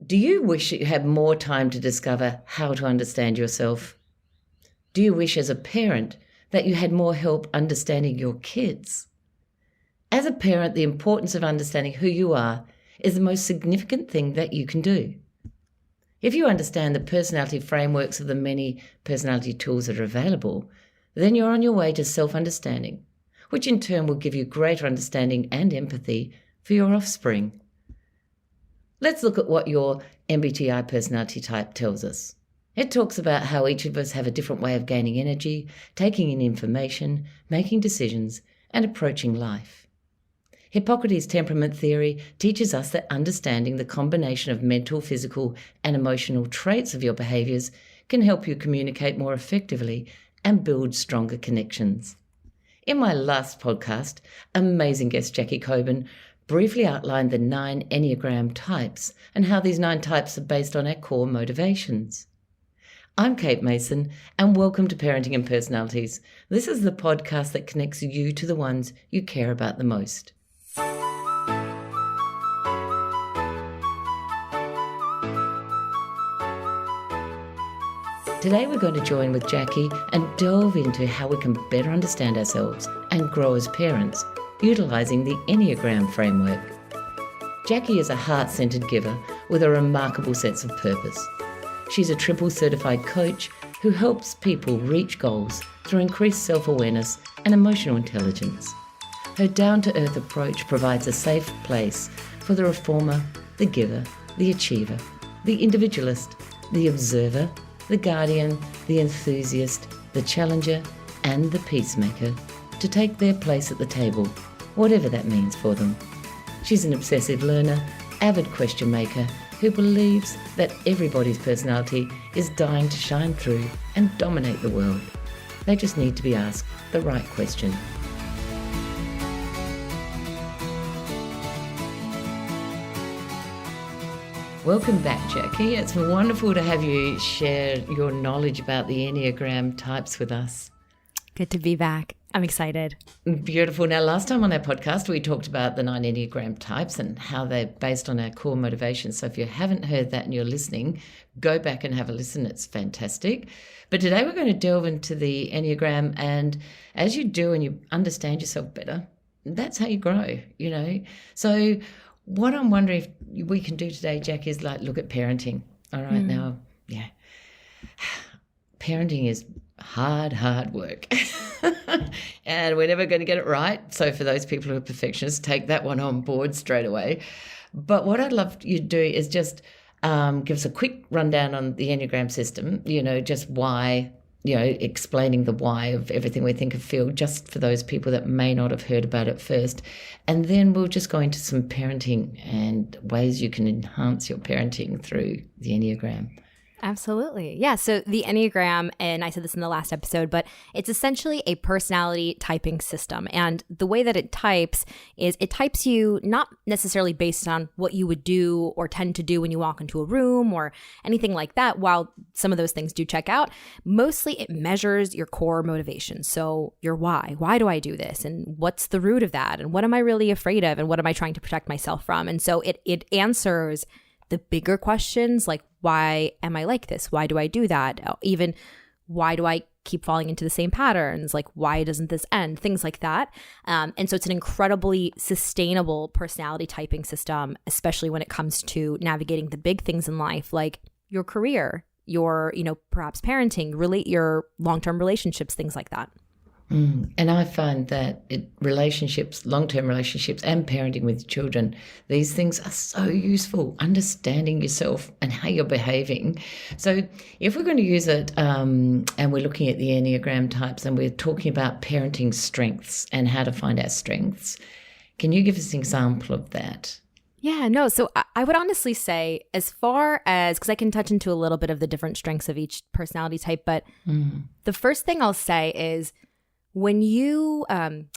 Do you wish you had more time to discover how to understand yourself? Do you wish as a parent that you had more help understanding your kids? As a parent, the importance of understanding who you are is the most significant thing that you can do. If you understand the personality frameworks of the many personality tools that are available, then you're on your way to self-understanding, which in turn will give you greater understanding and empathy for your offspring. Let's look at what your MBTI personality type tells us. It talks about how each of us have a different way of gaining energy, taking in information, making decisions, and approaching life. Hippocrates' temperament theory teaches us that understanding the combination of mental, physical, and emotional traits of your behaviours can help you communicate more effectively and build stronger connections. In my last podcast, amazing guest Jackie Coban briefly outlined the 9 Enneagram types and how these 9 types are based on our core motivations. I'm Kate Mason, and welcome to Parenting and Personalities. This is the podcast that connects you to the ones you care about the most. Today we're going to join with Jackie and delve into how we can better understand ourselves and grow as parents, utilising the Enneagram framework. Jackie is a heart-centred giver with a remarkable sense of purpose. She's a triple certified coach who helps people reach goals through increased self-awareness and emotional intelligence. Her down-to-earth approach provides a safe place for the reformer, the giver, the achiever, the individualist, the observer, the guardian, the enthusiast, the challenger, and the peacemaker to take their place at the table, whatever that means for them. She's an obsessive learner, avid question maker who believes that everybody's personality is dying to shine through and dominate the world. They just need to be asked the right question. Welcome back, Jackie. It's wonderful to have you share your knowledge about the Enneagram types with us. Good to be back. I'm excited. Beautiful. Now, last time on our podcast, we talked about the 9 Enneagram types and how they're based on our core motivations. So if you haven't heard that and you're listening, go back and have a listen. It's fantastic. But today we're going to delve into the Enneagram, and as you do and you understand yourself better, that's how you grow, So what I'm wondering if we can do today, Jack, is look at parenting. All right, now, parenting is hard work. And we're never going to get it right. So for those people who are perfectionists, take that one on board straight away. But what I'd love you to do is just give us a quick rundown on the Enneagram system, just why, explaining the why of everything we think of feel, just for those people that may not have heard about it first. And then we'll just go into some parenting and ways you can enhance your parenting through the Enneagram. Absolutely. Yeah. So the Enneagram, and I said this in the last episode, but it's essentially a personality typing system. And the way that it types is it types you not necessarily based on what you would do or tend to do when you walk into a room or anything like that, while some of those things do check out. Mostly it measures your core motivation. So your why. Why do I do this? And what's the root of that? And what am I really afraid of? And what am I trying to protect myself from? And so it answers the bigger questions like, why am I like this? Why do I do that? Even why do I keep falling into the same patterns? Like, why doesn't this end? Things like that. And so it's an incredibly sustainable personality typing system, especially when it comes to navigating the big things in life, like your career, your, perhaps parenting, your long-term relationships, things like that. And I find that relationships, long-term relationships and parenting with children, these things are so useful, understanding yourself and how you're behaving. So if we're going to use it and we're looking at the Enneagram types and we're talking about parenting strengths and how to find our strengths, can you give us an example of that? Yeah, no. So I would honestly say, as far as, because I can touch into a little bit of the different strengths of each personality type, but the first thing I'll say is, when you don't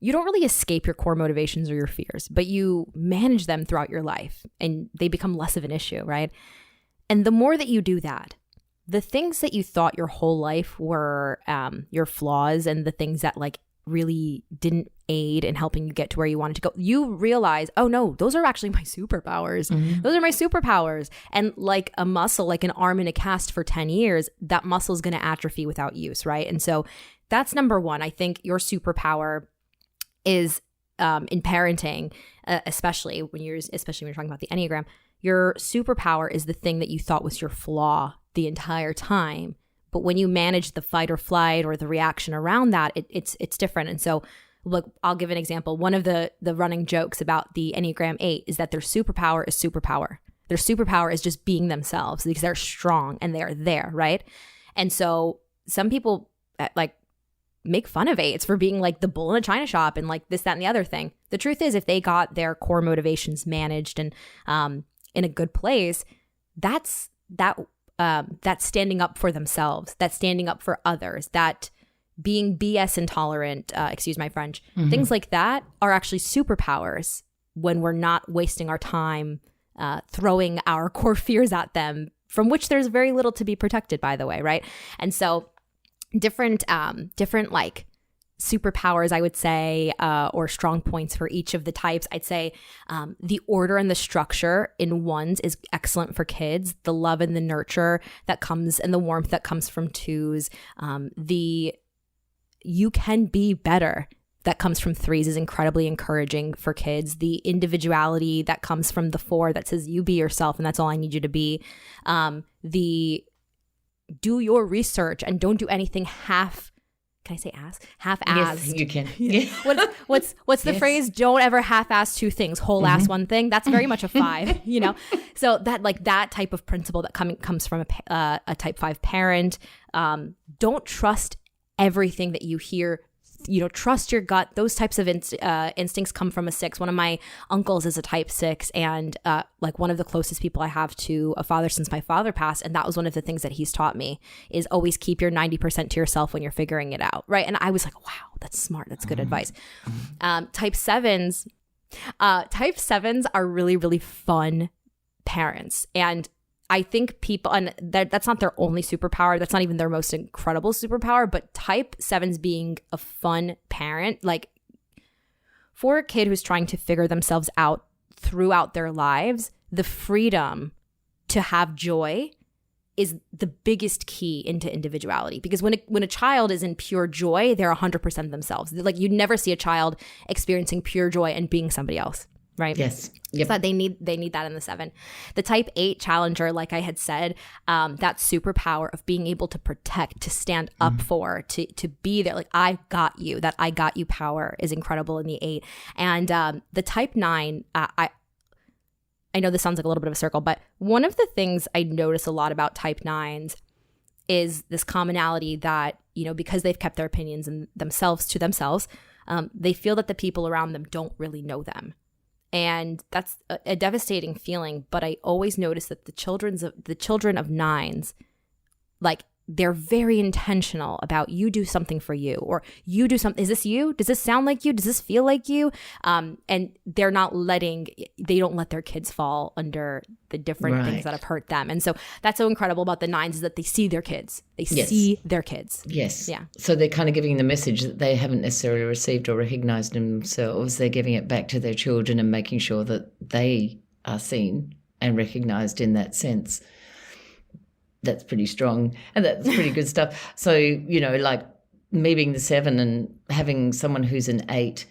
really escape your core motivations or your fears, but you manage them throughout your life and they become less of an issue, right? And the more that you do that, the things that you thought your whole life were your flaws and the things that really didn't aid in helping you get to where you wanted to go, you realize, oh no, those are actually my superpowers. Those are my superpowers. And like a muscle, like an arm in a cast for 10 years, that muscle is going to atrophy without use, right? And so that's number one. I think your superpower is in parenting, especially when you're talking about the Enneagram, your superpower is the thing that you thought was your flaw the entire time. But when you manage the fight or flight or the reaction around that, it's different. And so, look, I'll give an example. One of the running jokes about the Enneagram 8 is that their superpower is superpower. Their superpower is just being themselves because they're strong and they're there, right? And so some people like make fun of 8s for being like the bull in a china shop and like this, that, and the other thing. The truth is, if they got their core motivations managed and in a good place, that's standing up for themselves, that's standing up for others, that being BS intolerant, excuse my French, things like that are actually superpowers when we're not wasting our time throwing our core fears at them, from which there's very little to be protected, by the way, right? And so different like superpowers, I would say, or strong points for each of the types. I'd say the order and the structure in ones is excellent for kids. The love and the nurture that comes and the warmth that comes from 2s. The you can be better that comes from 3s is incredibly encouraging for kids. The individuality that comes from the 4 that says you be yourself and that's all I need you to be. The do your research and don't do anything half-assed. Yes, you can. Yeah. What's the phrase? Don't ever half-ass 2 things, whole-ass 1 thing. That's very much a 5, you know? So that type of principle that comes from a type 5 parent. Don't trust everything that you hear. You know, trust your gut. Those types of instincts come from a 6. One of my uncles is a type 6 and like one of the closest people I have to a father since my father passed. And that was one of the things that he's taught me is always keep your 90% to yourself when you're figuring it out. Right. And I was like, wow, that's smart. That's good advice. Type 7s are really, really fun parents. And I think people, and that's not their only superpower. That's not even their most incredible superpower, but type 7s being a fun parent, like for a kid who's trying to figure themselves out throughout their lives, the freedom to have joy is the biggest key into individuality. Because when a child is in pure joy, they're 100% themselves. Like you never see a child experiencing pure joy and being somebody else. Right? Yes. Yep. So they need that in the 7. The type 8 challenger, like I had said, that superpower of being able to protect, to stand up for, to be there. Like, I got you. That I got you power is incredible in the 8. And the type 9, I know this sounds like a little bit of a circle, but one of the things I notice a lot about type 9s is this commonality that, you know, because they've kept their opinions and themselves to themselves, they feel that the people around them don't really know them. And that's a devastating feeling. But I always notice that the children of 9s, like they're very intentional about you do something for you, or you do something. Is this you? Does this sound like you? Does this feel like you? And they don't let their kids fall under the different things that have hurt them. And so that's so incredible about the 9s is that they see their kids. They see their kids. Yes. Yeah. So they're kind of giving the message that they haven't necessarily received or recognized in themselves. They're giving it back to their children and making sure that they are seen and recognized in that sense. That's pretty strong and that's pretty good stuff. So, you know, like me being the 7 and having someone who's an 8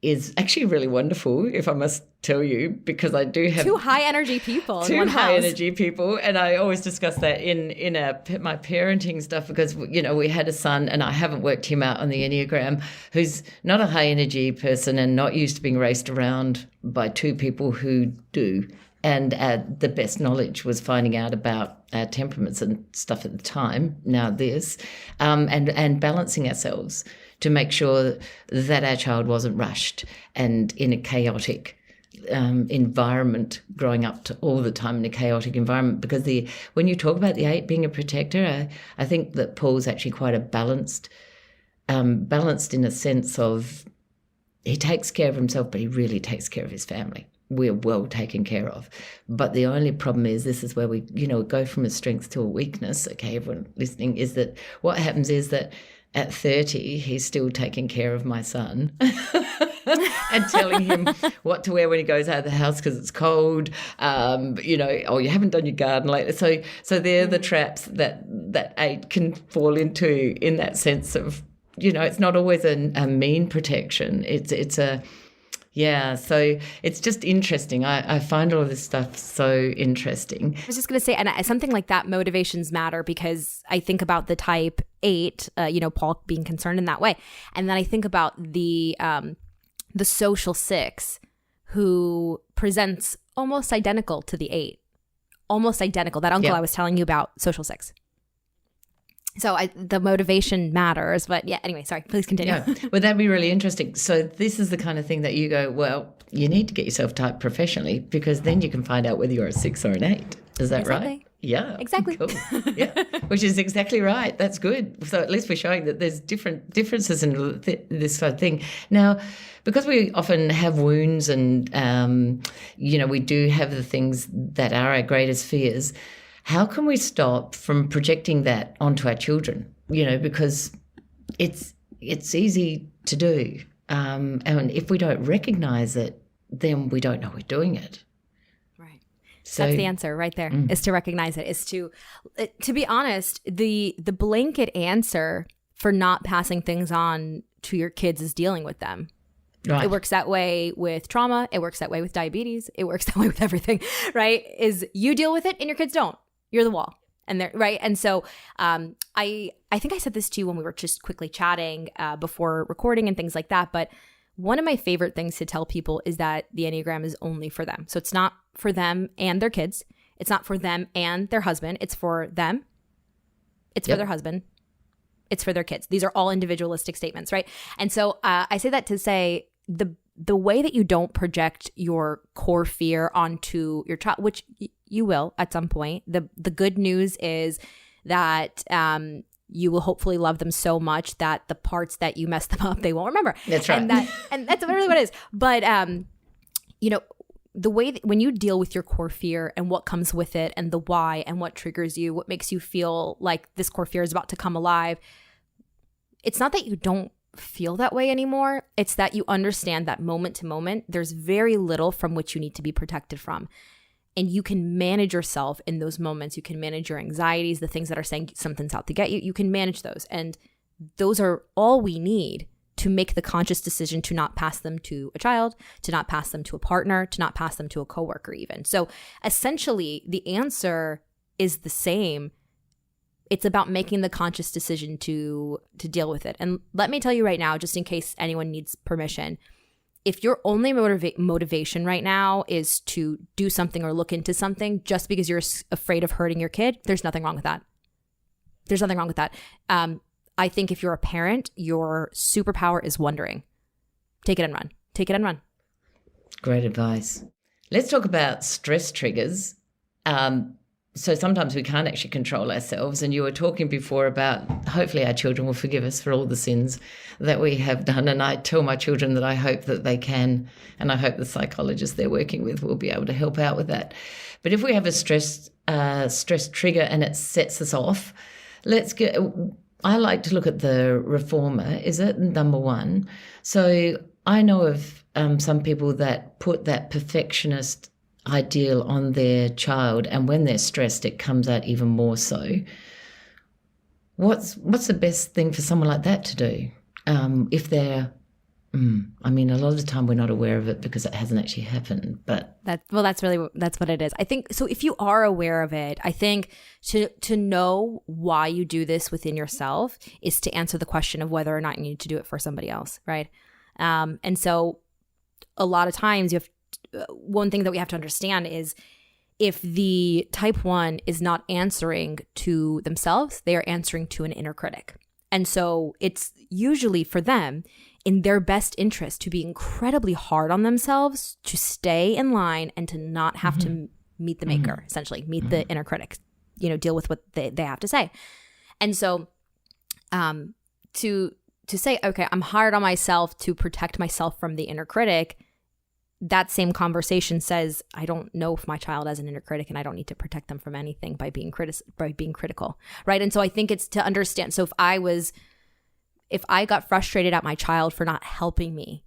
is actually really wonderful, if I must tell you, because I do have 2 high energy people in one house. 2 high energy people, and I always discuss that in my parenting stuff because, you know, we had a son and I haven't worked him out on the Enneagram who's not a high energy person and not used to being raced around by 2 people who do. And the best knowledge was finding out about our temperaments and stuff at the time, now this, and balancing ourselves to make sure that our child wasn't rushed and in a chaotic environment, growing up all the time in a chaotic environment. Because when you talk about the 8 being a protector, I think that Paul's actually quite a balanced in a sense of he takes care of himself, but he really takes care of his family. We're well taken care of. But the only problem is, this is where we, you know, go from a strength to a weakness, okay, everyone listening, is that what happens is that at 30, he's still taking care of my son and telling him what to wear when he goes out of the house because it's cold. Oh, you haven't done your garden lately. So they're the traps that 8 can fall into, in that sense of, it's not always a mean protection. It's a yeah, so it's just interesting. I find all of this stuff so interesting. I was just going to say, and something like that, motivations matter, because I think about the type 8, Paul being concerned in that way. And then I think about the social 6 who presents almost identical to the 8. Almost identical. That uncle I was telling you about, social 6. So the motivation matters, but yeah, anyway, sorry, please continue. Yeah. Well, that'd be really interesting. So this is the kind of thing that you go, well, you need to get yourself typed professionally, because then you can find out whether you're a 6 or an 8. Is that right? Yeah. Exactly. Cool. Yeah, which is exactly right. That's good. So at least we're showing that there's differences in this sort of thing. Now, because we often have wounds and, we do have the things that are our greatest fears, how can we stop from projecting that onto our children? Because it's easy to do. And if we don't recognize it, then we don't know we're doing it. Right. So that's the answer right there, is to recognize it, is to be honest, the blanket answer for not passing things on to your kids is dealing with them. Right. It works that way with trauma. It works that way with diabetes. It works that way with everything, right? Is you deal with it and your kids don't. You're the wall. And they're right. And so I think I said this to you when we were just quickly chatting before recording and things like that. But one of my favorite things to tell people is that the Enneagram is only for them. So it's not for them and their kids. It's not for them and their husband. It's for them. It's for their husband. It's for their kids. These are all individualistic statements, right? And so I say that to say the way that you don't project your core fear onto your child, which you will at some point. The good news is that you will hopefully love them so much that the parts that you mess them up, they won't remember. That's right. And that's really what it is. But the way that when you deal with your core fear and what comes with it and the why and what triggers you, what makes you feel like this core fear is about to come alive, it's not that you don't feel that way anymore. It's that you understand that moment to moment, there's very little from which you need to be protected from. And you can manage yourself in those moments. You can manage your anxieties, the things that are saying something's out to get you. You can manage those. And those are all we need to make the conscious decision to not pass them to a child, to not pass them to a partner, to not pass them to a coworker even. So essentially, the answer is the same. It's about making the conscious decision to deal with it. And let me tell you right now, just in case anyone needs permission, if your only motivation right now is to do something or look into something just because you're afraid of hurting your kid, there's nothing wrong with that. There's nothing wrong with that. I think if you're a parent, your superpower is wondering. Take it and run. Take it and run. Great advice. Let's talk about stress triggers. So sometimes we can't actually control ourselves. And you were talking before about hopefully our children will forgive us for all the sins that we have done. And I tell my children that I hope that they can, and I hope the psychologists they're working with will be able to help out with that. But if we have a stress trigger and it sets us off, I like to look at the reformer. Is it number 1? So I know of some people that put that perfectionist ideal on their child, and when they're stressed it comes out even more so. What's the best thing for someone like that to do if they're a lot of the time we're not aware of it because it hasn't actually happened, but that's what it is. I think so. If you are aware of it, I think to know why you do this within yourself is to answer the question of whether or not you need to do it for somebody else, right? And so a lot of times one thing that we have to understand is if the type 1 is not answering to themselves, they are answering to an inner critic. And so it's usually for them in their best interest to be incredibly hard on themselves, to stay in line and to not have to meet the maker, essentially, meet the inner critic, deal with what they have to say. And so to say, okay, I'm hard on myself to protect myself from the inner critic, that same conversation says, I don't know if my child has an inner critic and I don't need to protect them from anything by being critical, right? And so I think it's to understand. So if I was if I got frustrated at my child for not helping me,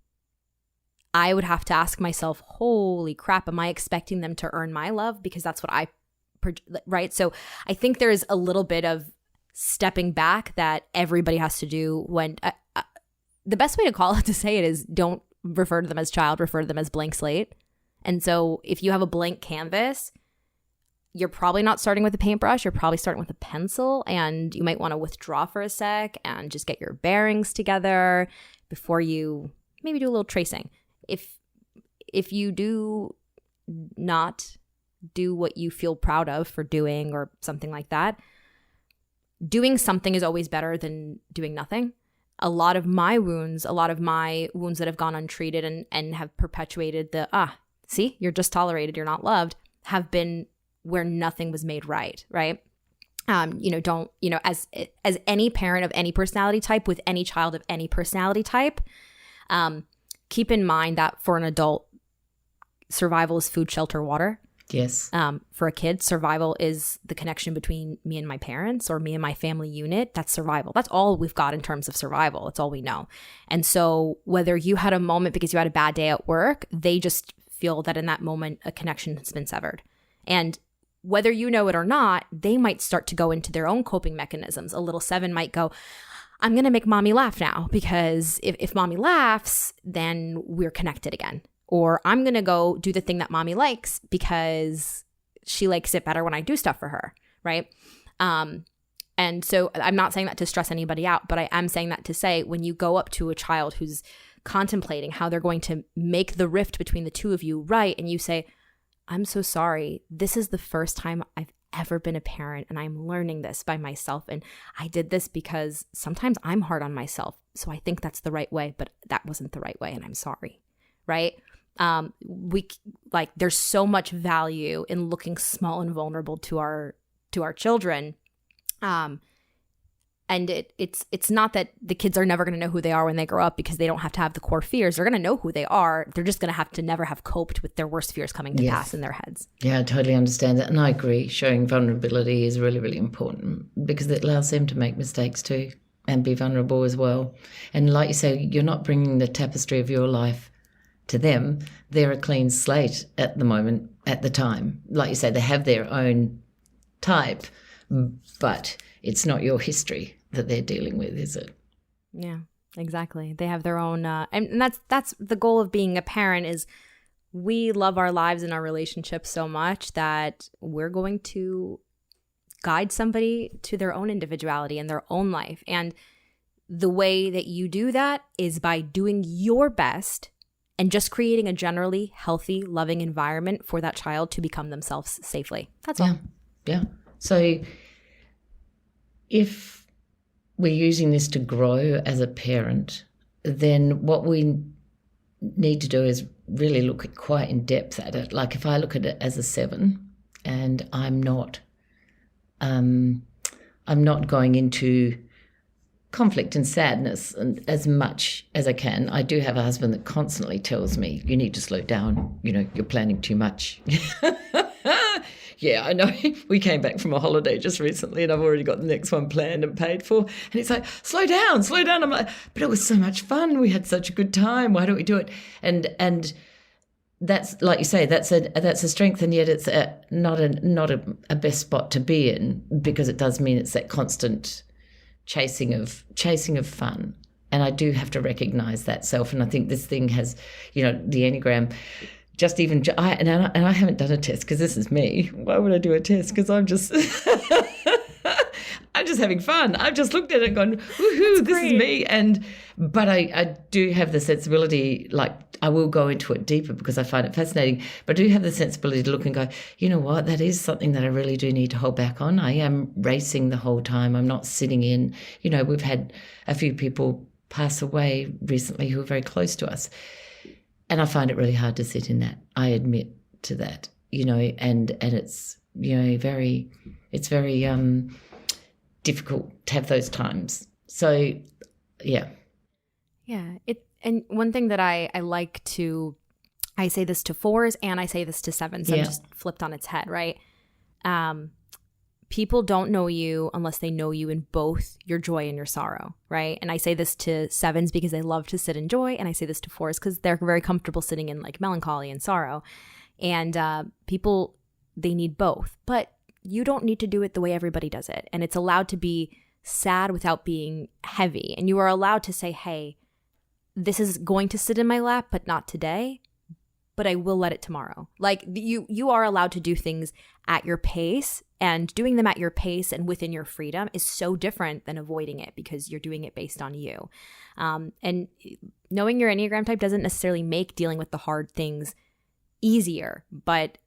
I would have to ask myself, holy crap, am I expecting them to earn my love? Because that's what right? So I think there's a little bit of stepping back that everybody has to do when the best way to say it is don't refer to them as child, refer to them as blank slate. And so if you have a blank canvas, you're probably not starting with a paintbrush. You're probably starting with a pencil, and you might want to withdraw for a sec and just get your bearings together before you maybe do a little tracing. If you do not do what you feel proud of for doing or something like that, doing something is always better than doing nothing. A lot of my wounds that have gone untreated and have perpetuated see, you're just tolerated, you're not loved, have been where nothing was made right? As any parent of any personality type with any child of any personality type, keep in mind that for an adult, survival is food, shelter, water. Yes. For a kid, survival is the connection between me and my parents or me and my family unit. That's survival. That's all we've got in terms of survival. That's all we know. And so whether you had a moment because you had a bad day at work, they just feel that in that moment, a connection has been severed. And whether you know it or not, they might start to go into their own coping mechanisms. A little 7 might go, I'm going to make mommy laugh now because if mommy laughs, then we're connected again. Or I'm going to go do the thing that mommy likes because she likes it better when I do stuff for her, right? And so I'm not saying that to stress anybody out, but I am saying that to say when you go up to a child who's contemplating how they're going to make the rift between the two of you right, and you say, I'm so sorry. This is the first time I've ever been a parent, and I'm learning this by myself. And I did this because sometimes I'm hard on myself. So I think that's the right way, but that wasn't the right way, and I'm sorry, right? There's so much value in looking small and vulnerable to our children. And it's not that the kids are never going to know who they are when they grow up because they don't have to have the core fears. They're going to know who they are. They're just going to have to never have coped with their worst fears coming to pass in their heads. Yeah, I totally understand that. And I agree. Showing vulnerability is really, really important because it allows them to make mistakes too and be vulnerable as well. And like you say, you're not bringing the tapestry of your life to them. They're a clean slate at the moment, at the time. Like you say, they have their own type, but it's not your history that they're dealing with, is it? Yeah, exactly. They have their own, and that's the goal of being a parent is we love our lives and our relationships so much that we're going to guide somebody to their own individuality and their own life. And the way that you do that is by doing your best and just creating a generally healthy, loving environment for that child to become themselves safely. That's all. Yeah. So if we're using this to grow as a parent, then what we need to do is really look at quite in depth at it. Like if I look at it as a 7 and I'm not going into conflict and sadness and as much as I can. I do have a husband that constantly tells me, you need to slow down, you're planning too much. Yeah, I know. We came back from a holiday just recently and I've already got the next one planned and paid for. And it's like, slow down. I'm like, but it was so much fun. We had such a good time. Why don't we do it? And that's, like you say, that's a strength, and yet it's not a best spot to be in because it does mean it's that constant chasing of fun. And I do have to recognize that self. And I think this thing has, the Enneagram, I haven't done a test because this is me. Why would I do a test? Because I'm just I'm just having fun. I've just looked at it and gone, woohoo, this is me. But I do have the sensibility, like I will go into it deeper because I find it fascinating, but I do have the sensibility to look and go, you know what, that is something that I really do need to hold back on. I am racing the whole time. I'm not sitting in. We've had a few people pass away recently who are very close to us. And I find it really hard to sit in that. I admit to that, and it's, very difficult to have those times. So, yeah. Yeah. And one thing that I like to, I say this to 4s and I say this to 7s. So I'm just flipped on its head, right? people don't know you unless they know you in both your joy and your sorrow, right? And I say this to 7s because they love to sit in joy, and I say this to 4s because they're very comfortable sitting in like melancholy and sorrow. And people, they need both, but you don't need to do it the way everybody does it. And it's allowed to be sad without being heavy. And you are allowed to say, hey, this is going to sit in my lap, but not today, but I will let it tomorrow. Like you are allowed to do things at your pace, and doing them at your pace and within your freedom is so different than avoiding it because you're doing it based on you. And knowing your Enneagram type doesn't necessarily make dealing with the hard things easier, but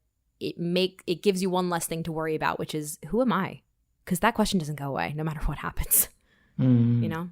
it gives you one less thing to worry about, which is, who am I? Because that question doesn't go away no matter what happens. You know?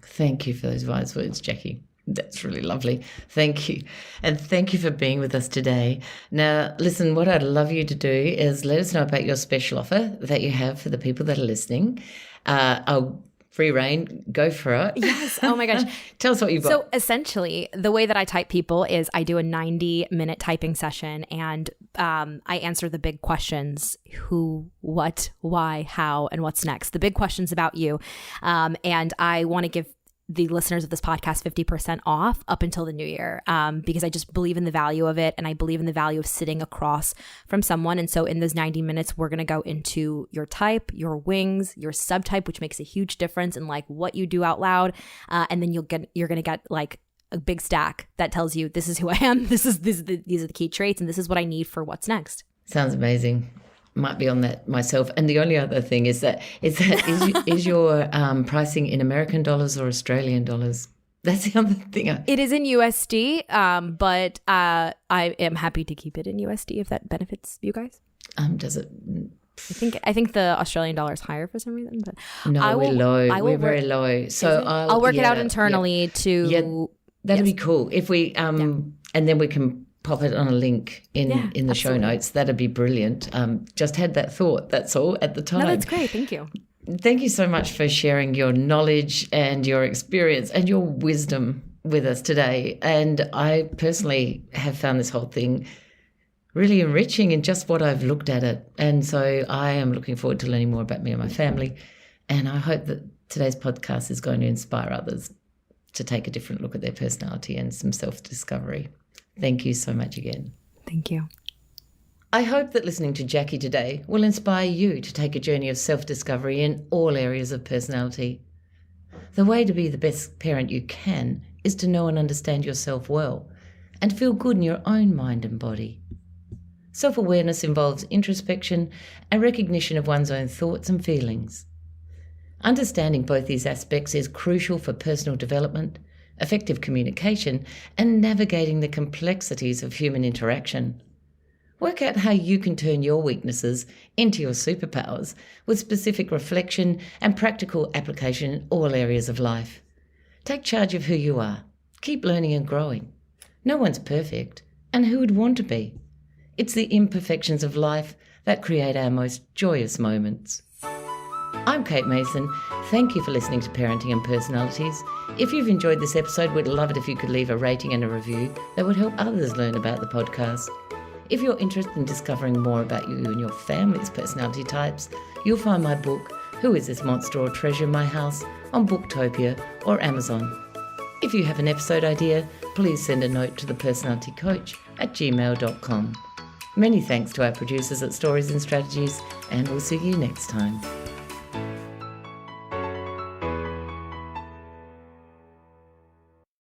Thank you for those wise words, Jackie. That's really lovely. Thank you. And thank you for being with us today. Now, listen, what I'd love you to do is let us know about your special offer that you have for the people that are listening. I'll free reign, go for it. Yes. Oh my gosh. Tell us what you've got. So essentially, the way that I type people is I do a 90-minute typing session, and I answer the big questions: who, what, why, how, and what's next. The big questions about you. And I want to give the listeners of this podcast 50% off up until the new year, because I just believe in the value of it, and I believe in the value of sitting across from someone. And so in those 90 minutes, we're going to go into your type, your wings, your subtype, which makes a huge difference in like what you do out loud. And then you're going to get like a big stack that tells you, this is who I am. These are the key traits, and this is what I need for what's next. Sounds amazing. Might be on that myself. And the only other thing is is your pricing in American dollars or Australian dollars? That's the other thing. It is in USD, but I am happy to keep it in USD if that benefits you guys. Does it? I think the Australian dollar is higher for some reason. But no, we're low. We're very low. So I'll work it out internally to. Yeah, that'd be cool if we and then we can pop it on a link in the absolutely. Show notes. That'd be brilliant. Just had that thought, that's all, at the time. No, that's great. Thank you. Thank you so much for sharing your knowledge and your experience and your wisdom with us today. And I personally have found this whole thing really enriching in just what I've looked at it. And so I am looking forward to learning more about me and my family. And I hope that today's podcast is going to inspire others to take a different look at their personality and some self-discovery. Thank you so much again. Thank you. I hope that listening to Jackie today will inspire you to take a journey of self-discovery in all areas of personality. The way to be the best parent you can is to know and understand yourself well and feel good in your own mind and body. Self-awareness involves introspection and recognition of one's own thoughts and feelings. Understanding both these aspects is crucial for personal development, effective communication, and navigating the complexities of human interaction. Work out how you can turn your weaknesses into your superpowers with specific reflection and practical application in all areas of life. Take charge of who you are. Keep learning and growing. No one's perfect, and who would want to be? It's the imperfections of life that create our most joyous moments. I'm Kate Mason. Thank you for listening to Parenting and Personalities. If you've enjoyed this episode, we'd love it if you could leave a rating and a review that would help others learn about the podcast. If you're interested in discovering more about you and your family's personality types, you'll find my book, Who Is This Monster or Treasure in My House, on Booktopia or Amazon. If you have an episode idea, please send a note to thepersonalitycoach at gmail.com. Many thanks to our producers at Stories and Strategies, and we'll see you next time.